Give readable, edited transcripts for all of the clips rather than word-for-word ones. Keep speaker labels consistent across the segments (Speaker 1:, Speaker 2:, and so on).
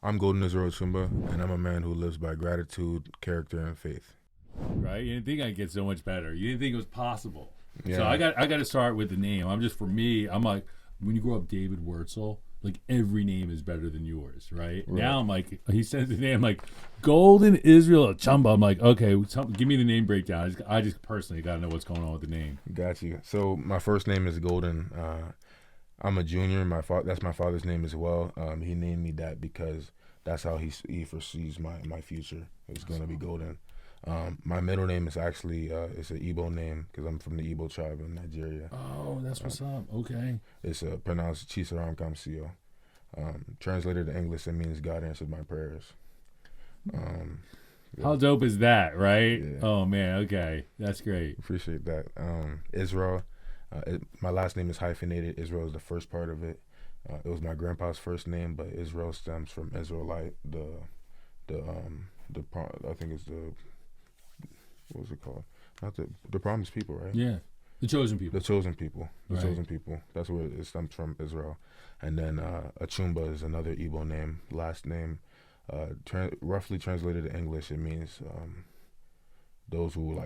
Speaker 1: I'm Golden Israel-Achumba, and I'm a man who lives by gratitude, character, and faith.
Speaker 2: Right? You didn't think I'd get so much better. You didn't think it was possible.
Speaker 1: Yeah.
Speaker 2: So I got to start with the name. For me, I'm like, when you grow up David Wurtzel, like every name is better than yours, right? Now I'm like, he says the name, I'm like, Golden Israel-Achumba. I'm like, okay, give me the name breakdown. I just personally got to know what's going on with the name.
Speaker 1: Got you. So my first name is Golden. I'm a junior. That's my father's name as well. He named me that because that's how he foresees my future. It's going to be Golden. My middle name is actually it's an Igbo name because I'm from the Igbo tribe in Nigeria.
Speaker 2: Oh, that's what's up. Okay.
Speaker 1: It's pronounced Chisaram Kamsio. Translated to English, it means God answered my prayers. Yeah.
Speaker 2: How dope is that, right?
Speaker 1: Yeah.
Speaker 2: Oh, man. Okay. That's great.
Speaker 1: Appreciate that. Israel. My last name is hyphenated. Israel is the first part of it. It was my grandpa's first name, but Israel stems from Israelite. I think it's what was it called? Not the promised people, right?
Speaker 2: Yeah, the chosen people.
Speaker 1: The chosen people. The
Speaker 2: right.
Speaker 1: chosen people. That's where it stems from, Israel. And then Achumba is another Igbo name. Last name, roughly translated to English, it means those who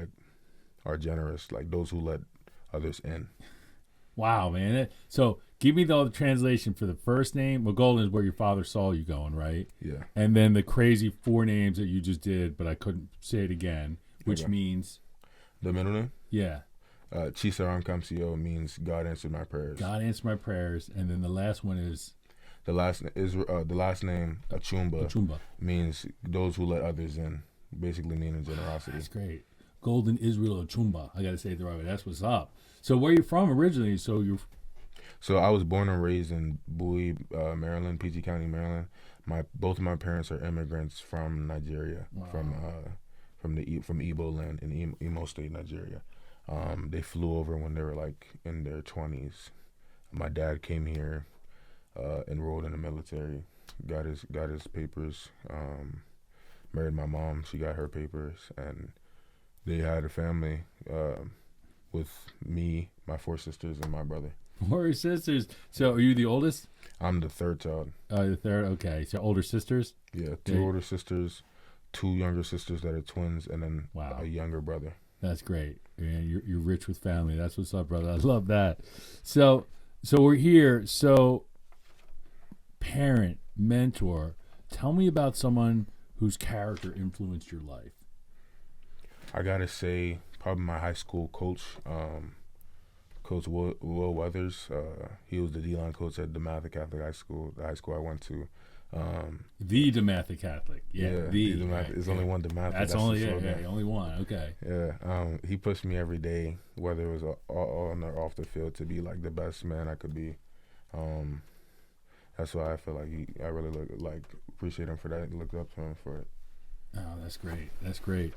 Speaker 1: are generous, like those who let others in.
Speaker 2: Wow, man. So give me the translation for the first name. Well, Golden is where your father saw you going, right?
Speaker 1: Yeah.
Speaker 2: And then the crazy 4 names that you just did, but I couldn't say it again, which means?
Speaker 1: The middle name?
Speaker 2: Yeah.
Speaker 1: Chisaram Kamsio means God answered my prayers.
Speaker 2: God answered my prayers. And then the last one is?
Speaker 1: The last name, Achumba, means those who let others in, basically meaning generosity.
Speaker 2: That's great. Golden Israel-Achumba. I got to say it the right way. That's what's up. So where are you from originally?
Speaker 1: So I was born and raised in Bowie, Maryland, PG County, Maryland. Both of my parents are immigrants from Nigeria, wow. from Igbo land in Imo State, Nigeria. They flew over when they were in their 20s. My dad came here, enrolled in the military, got his papers, married my mom. She got her papers, and they had a family with me, my 4 sisters, and my brother.
Speaker 2: 4 sisters. So are you the oldest?
Speaker 1: I'm the third child.
Speaker 2: The third. Okay. So older sisters?
Speaker 1: Yeah, 2 older sisters, 2 younger sisters that are twins, and then
Speaker 2: wow.
Speaker 1: a younger brother.
Speaker 2: That's great. Man, you're rich with family. That's what's up, brother. I love that. So we're here. So parent, mentor, tell me about someone whose character influenced your life.
Speaker 1: I gotta say, probably my high school coach, Coach Will Weathers. He was the D-line coach at DeMatha Catholic High School, the high school I went to.
Speaker 2: The DeMatha Catholic. Yeah, the
Speaker 1: DeMatha.
Speaker 2: Right.
Speaker 1: There's only one DeMatha.
Speaker 2: That's only only one. Okay.
Speaker 1: Yeah. He pushed me every day, whether it was on or off the field, to be the best man I could be. That's why I feel I really appreciate him for that. Looked up to him for it.
Speaker 2: Oh, that's great. That's great.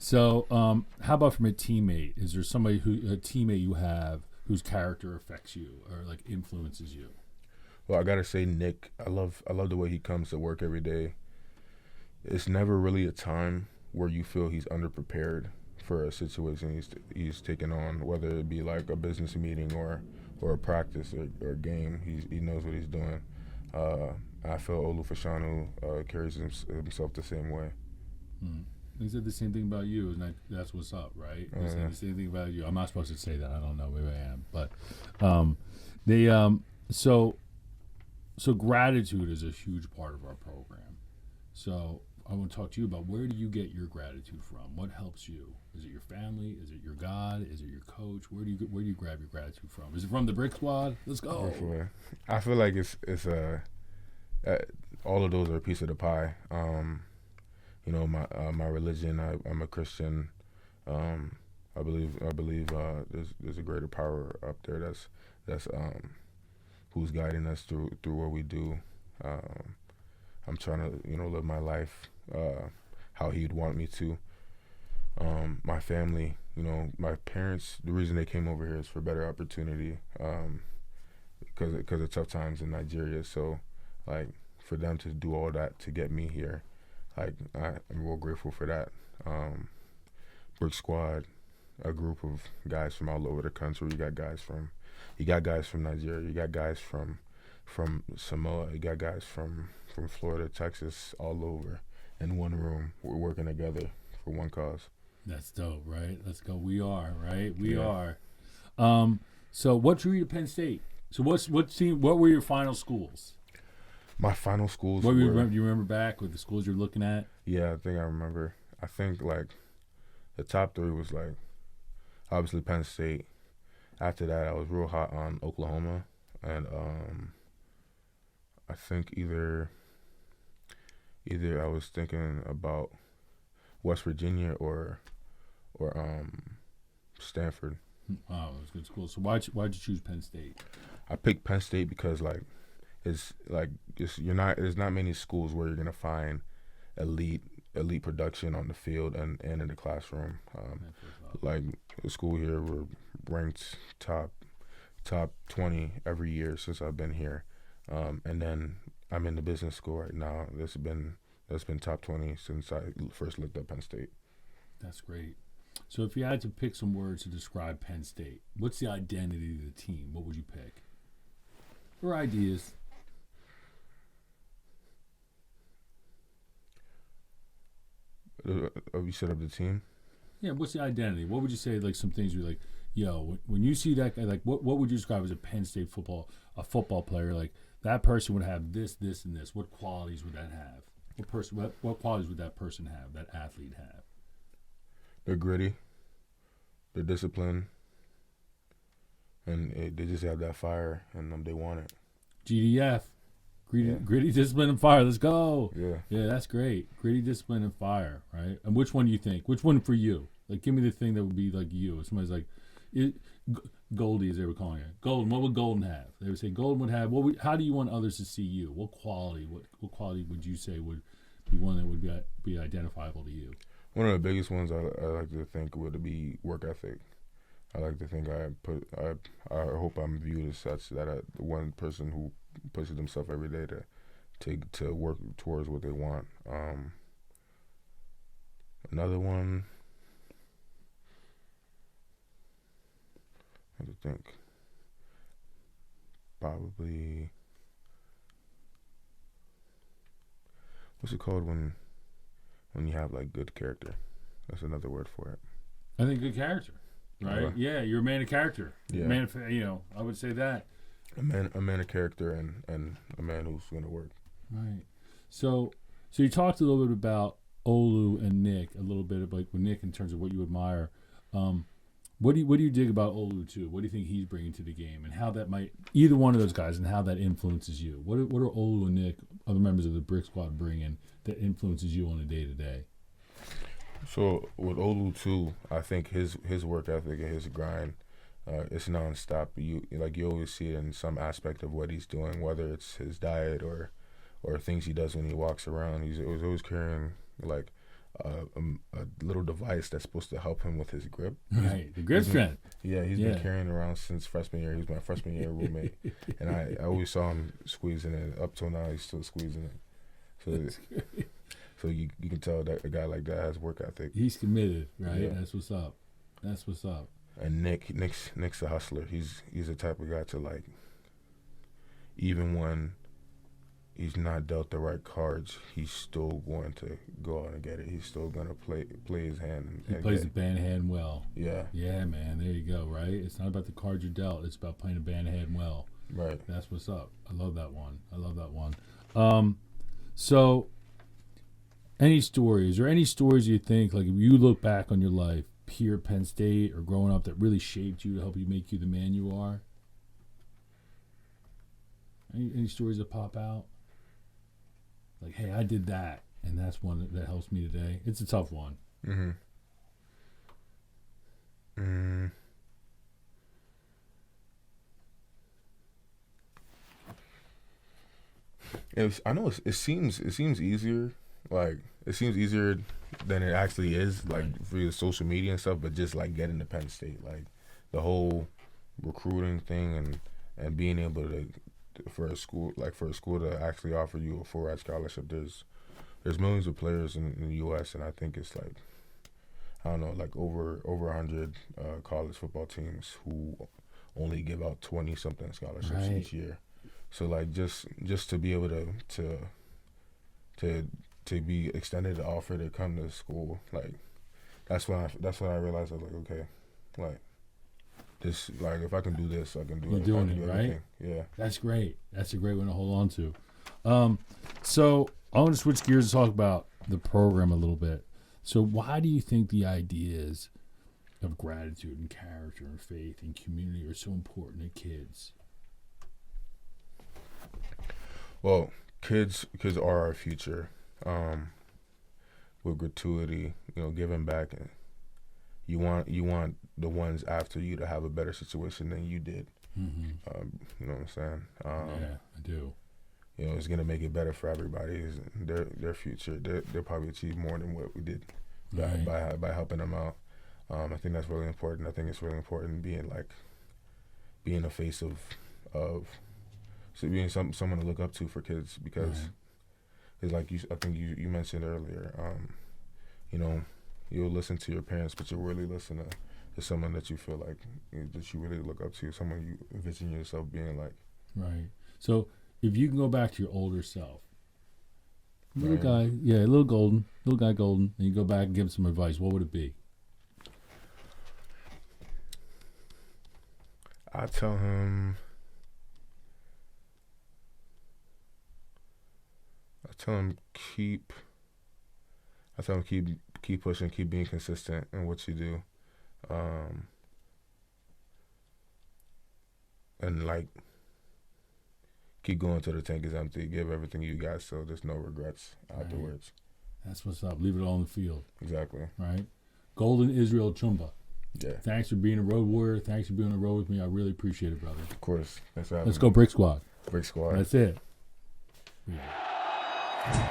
Speaker 2: So, how about from a teammate? Is there a teammate you have whose character affects you or influences you?
Speaker 1: Well, I gotta say, Nick. I love the way he comes to work every day. It's never really a time where you feel he's underprepared for a situation he's taking on, whether it be a business meeting or a practice or a game. He knows what he's doing. I feel Olufashanu carries himself the same way.
Speaker 2: He said the same thing about you, and that's what's up, right? He said the same thing about you. I'm not supposed to say that. I don't know. Maybe I am. But so gratitude is a huge part of our program. So I want to talk to you about, where do you get your gratitude from? What helps you? Is it your family? Is it your God? Is it your coach? Where do you grab your gratitude from? Is it from the Brick Squad? Let's go.
Speaker 1: I feel like it's all of those are a piece of the pie. My religion. I'm a Christian. I believe there's a greater power up there that's who's guiding us through what we do. I'm trying to live my life how He'd want me to. My family, my parents. The reason they came over here is for better opportunity, because of tough times in Nigeria. So, for them to do all that to get me here. I'm real grateful for that. Brick Squad, a group of guys from all over the country. You got guys from Nigeria. You got guys from Samoa. You got guys from from Florida, Texas, all over in one room. We're working together for one cause.
Speaker 2: That's dope, right? Let's go. We are, right? We
Speaker 1: Yeah.
Speaker 2: are. So what drew you to Penn State? So what were your final schools?
Speaker 1: My final schools
Speaker 2: What
Speaker 1: were,
Speaker 2: do you remember back with the schools you're looking at?
Speaker 1: yeah, I think I remember. I think like the top three was like obviously Penn State. After that, I was real hot on Oklahoma, and I think either I was thinking about West Virginia or Stanford.
Speaker 2: Wow, it was a good school. So why'd you choose Penn State?
Speaker 1: I picked Penn State because there's not many schools where you're gonna find elite production on the field and in the classroom. Like the school here, we're ranked top 20 every year since I've been here, and then I'm in the business school right now. That's been top 20 since I first looked at Penn State.
Speaker 2: That's great. So if you had to pick some words to describe Penn State, what's the identity of the team? What would you pick? Or ideas?
Speaker 1: You set up the team.
Speaker 2: Yeah, what's the identity? What would you say? Like some things you're like, yo, when you see that guy, like what would you describe as a Penn State football player? Like that person would have this, and this. What qualities would that have? What qualities would that person have? That athlete have?
Speaker 1: They're gritty, they're disciplined, and they just have that fire, and they want it.
Speaker 2: GDF,
Speaker 1: Yeah.
Speaker 2: gritty, discipline, and fire. Let's go.
Speaker 1: Yeah.
Speaker 2: Yeah, that's great. Gritty, discipline, and fire, right? And which one do you think? Which one for you? Like, give me the thing that would be like you. If somebody's like, Goldie, as they were calling it. Golden, what would Golden have? They would say Golden would have, how do you want others to see you? What quality would you say would be one that would be identifiable to you?
Speaker 1: One of the biggest ones I like to think would be work ethic. I like to think I hope I'm viewed as such that the one person who pushes themselves every day to work towards what they want. Another one, I have to think. Probably, what's it called when you have like good character? That's another word for it.
Speaker 2: I think good character, right? Yeah, you're a man of character.
Speaker 1: Yeah.
Speaker 2: I would say that.
Speaker 1: A man of character and a man who's going to work.
Speaker 2: Right. So you talked a little bit about Olu and Nick, a little bit about with Nick in terms of what you admire. What do you dig about Olu too? What do you think he's bringing to the game, and how that might either one of those guys, and how that influences you? What are Olu and Nick, other members of the Brick Squad, bringing that influences you on a day to day?
Speaker 1: So with Olu too, I think his work ethic and his grind, it's nonstop. You always see it in some aspect of what he's doing, whether it's his diet or things he does when he walks around. He's always carrying like a little device that's supposed to help him with his grip.
Speaker 2: Right, the grip strength.
Speaker 1: He's been carrying around since freshman year. He was my freshman year roommate, and I always saw him squeezing it. Up till now, he's still squeezing it. So you can tell that a guy like that has work ethic.
Speaker 2: He's committed, right?
Speaker 1: Yeah.
Speaker 2: That's what's up.
Speaker 1: And Nick's a hustler. He's the type of guy to, like, even when he's not dealt the right cards, he's still going to go out and get it. He's still going to play his hand.
Speaker 2: He plays the band hand well.
Speaker 1: Yeah. Yeah,
Speaker 2: man. There you go, right? It's not about the cards you're dealt. It's about playing the band hand well.
Speaker 1: Right.
Speaker 2: That's what's up. I love that one. So any stories you think, like if you look back on your life here at Penn State or growing up that really shaped you to help you make you the man you are? Any stories that pop out? Like, hey, I did that, and that's one that helps me today. It's a tough one.
Speaker 1: I know it seems easier. Like, it seems easier than it actually is, like, for the social media and stuff, but just, like, getting to Penn State, like, the whole recruiting thing and being able to, for a school to actually offer you a full ride scholarship, there's millions of players in the U.S., and I think it's, like, I don't know, like, over 100 college football teams who only give out 20-something scholarships each year. So, like, just to be able to to be extended the offer to come to school. Like that's when I realized I was like, okay, like this, like if I can do this, I can do it.
Speaker 2: You're doing
Speaker 1: I can
Speaker 2: it,
Speaker 1: do
Speaker 2: right?
Speaker 1: everything. Yeah.
Speaker 2: That's great. That's a great one to hold on to. So I want to switch gears and talk about the program a little bit. So why do you think the ideas of gratitude and character and faith and community are so important to kids?
Speaker 1: Well, kids are our future. With gratuity, giving back, and you want the ones after you to have a better situation than you did.
Speaker 2: Mm-hmm.
Speaker 1: You know what I'm saying?
Speaker 2: Yeah, I do.
Speaker 1: It's gonna make it better for everybody. It's their future. They'll probably achieve more than what we did by helping them out. I think that's really important. I think it's really important being a face of so being someone to look up to for kids, because it's like I think you mentioned earlier. You'll listen to your parents, but you'll really listen to someone that you feel like that you really look up to, someone you envision yourself being like.
Speaker 2: Right. So if you can go back to your older self, little
Speaker 1: Right.
Speaker 2: guy, little guy Golden, and you go back and give him some advice, what would it be?
Speaker 1: I tell him keep pushing, keep being consistent in what you do, and like keep going till the tank is empty. Give everything you got, so there's no regrets afterwards.
Speaker 2: That's what's up. Leave it all in the field.
Speaker 1: Exactly.
Speaker 2: Right. Golden Israel-Achumba.
Speaker 1: Yeah.
Speaker 2: Thanks for being a road warrior. Thanks for being on the road with me. I really appreciate it, brother.
Speaker 1: Of course. Thanks for having
Speaker 2: Let's
Speaker 1: me.
Speaker 2: go Brick Squad.
Speaker 1: Brick Squad.
Speaker 2: That's it. Yeah.